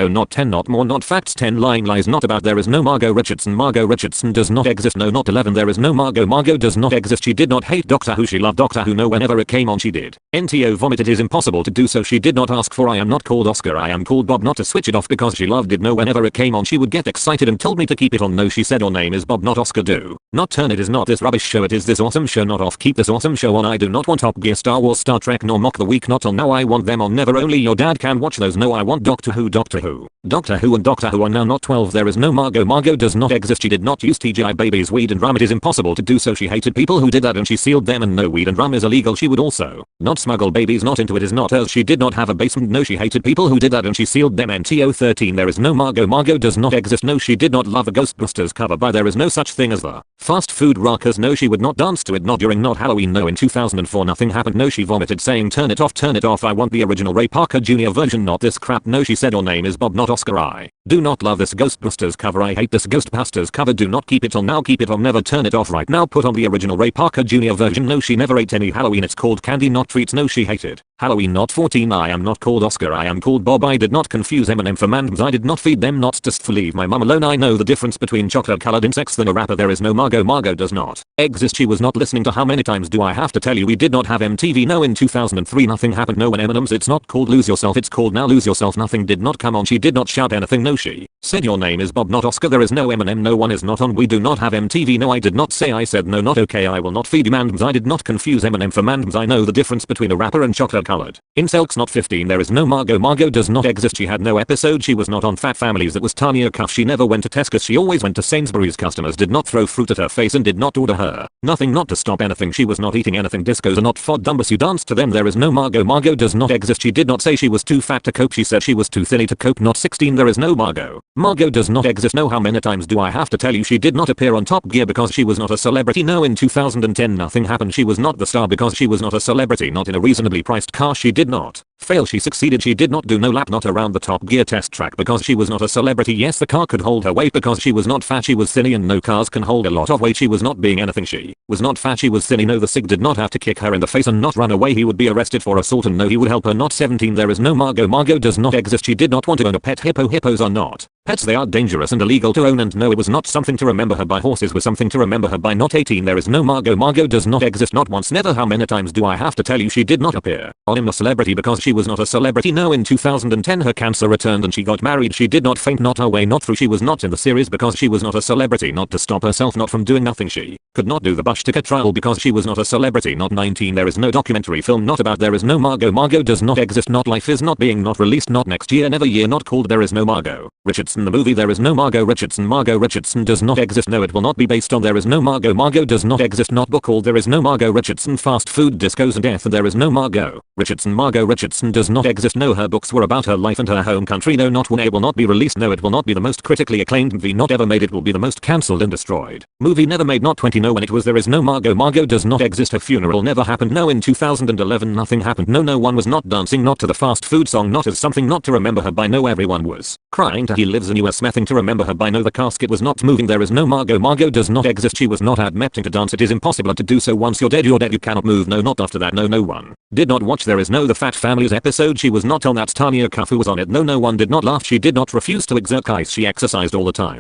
Oh, not 10, not more, not facts. 10 lying lies not about. There is no Margot Richardson. Margot Richardson does not exist. No, not 11. There is no Margot. Margot does not exist. She did not hate Doctor Who. She loved Doctor Who. No, whenever it came on she did. NTO vomit. It is impossible to do so. She did not ask for. I am not called Oscar. I am called Bob. Not to switch it off because she loved it. No, whenever it came on she would get excited and told me to keep it on. No, she said your name is Bob, not Oscar. Do not turn. It is not this rubbish show. It is this awesome show. Not off. Keep this awesome show on. I do not want Top Gear, Star Wars, Star Trek, nor Mock the Week. Not on. Now I want them on. Never. Only your dad can watch those. No, I want Doctor Who. Doctor Who. Doctor Who and Doctor Who are now not 12. There is no Margot. Margot does not exist. She did not use TGI babies, weed and rum. It is impossible to do so. She hated people who did that and she sealed them, and no, weed and rum is illegal. She would also not smuggle babies. Not into. It is not hers. She did not have a basement. No, she hated people who did that and she sealed them. NTO 13. There is no Margot. Margot does not exist. No, she did not love a Ghostbusters cover by. There is no such thing as the fast food rockers. No, she would not dance to it. Not during, not Halloween. No, in 2004 nothing happened. No, she vomited saying turn it off, turn it off. I want the original Ray Parker Jr. version, not this crap. No, she said your name is Bob, not Oscar. I do not love this Ghostbusters cover. I hate this Ghostbusters cover. Do not keep it on. Now keep it on. Never turn it off. Right now put on the original Ray Parker Jr. version. No, she never ate any Halloween. It's called candy, not treats. No, she hated Halloween. Not 14. I am not called Oscar. I am called Bob. I did not confuse M&M for M&Ms. I did not feed them. Not just for leave my mum alone. I know the difference between chocolate colored insects than a rapper. There is no Margot. Margot does not exist. She was not listening to. How many times do I have to tell you we did not have MTV? No, in 2003 nothing happened. No, when M&M's. It's not called Lose Yourself. It's called Now Lose Yourself. Nothing did not come on. She did not shout anything. No, she said your name is Bob, not Oscar. There is no M&M. No one is not on. We do not have MTV. No, I did not say. I said no, not okay. I will not feed you M&Ms. I did not confuse M&M for M&Ms. I know the difference between a rapper and chocolate colored inselks. Not 15. There is no Margot. Margot does not exist. She had no episode. She was not on Fat Families. That was Tanya Cuff. She never went to Tesco's. She always went to Sainsbury's. Customers did not throw fruit at her face and did not order her nothing. Not to stop anything. She was not eating anything. Discos are not for dumbers. You dance to them. There is no Margot. Margot does not exist. She did not say she was too fat to cope. She said she was too thinny to cope. Not 16. There is no Margot. Margot does not exist. No, how many times do I have to tell you she did not appear on Top Gear because she was not a celebrity? No, in 2010 nothing happened. She was not the star because she was not a celebrity. Not in a reasonably priced car. She did not fail. She succeeded. She did not do no lap. Not around the Top Gear test track because she was not a celebrity. Yes, the car could hold her weight because she was not fat. She was thinny and no cars can hold a lot of weight. She was not being anything. She was not fat. She was thinny. No, the SIG did not have to kick her in the face and not run away. He would be arrested for assault and no, he would help her. Not 17. There is no Margot. Margot does not exist. She did not want to own a pet hippo. Hippos are not pets. They are dangerous and illegal to own, and no, it was not something to remember her by. Horses was something to remember her by. Not 18. There is no Margot. Margot does not exist. Not once. Never. How many times do I have to tell you she did not appear on I'm a Celebrity because she was not a celebrity? No, in 2010 her cancer returned and she got married. She did not faint. Not her way. Not through. She was not in the series because she was not a celebrity. Not to stop herself. Not from doing nothing. She could not do the Bush ticket trial because she was not a celebrity. Not 19. There is no documentary film. Not about. There is no Margot. Margot does not exist. Not life is not being. Not released. Not next year. Never year. Not called. There is no Margot Richardson. The movie. There is no Margot Richardson. Margot Richardson does not exist. No, it will not be based on. There is no Margot. Margot does not exist. Not book called. There is no Margot Richardson. Fast food, discos and death. And there is no Margot Richardson. Margot Richardson does not exist. No, her books were about her life and her home country. No, not one. It will not be released. No, it will not be the most critically acclaimed movie not ever made. It will be the most cancelled and destroyed movie never made. Not 20. No, when it was. There is no Margot. Margot does not exist. Her funeral never happened. No, in 2011 nothing happened. No, no one was not dancing. Not to the fast food song. Not as something not to remember her by. No, everyone was crying to He Lives and you were smething to remember her by. No, the casket was not moving. There is no Margot. Margot does not exist. She was not admitting to dance. It is impossible to do so. Once you're dead, you're dead. You cannot move. No, not after that. No, no one did not watch. There is no The Fat Families episode. She was not on. That's Tanya Cuff who was on it. No, no one did not laugh. She did not refuse to exert ice. She exercised all the time.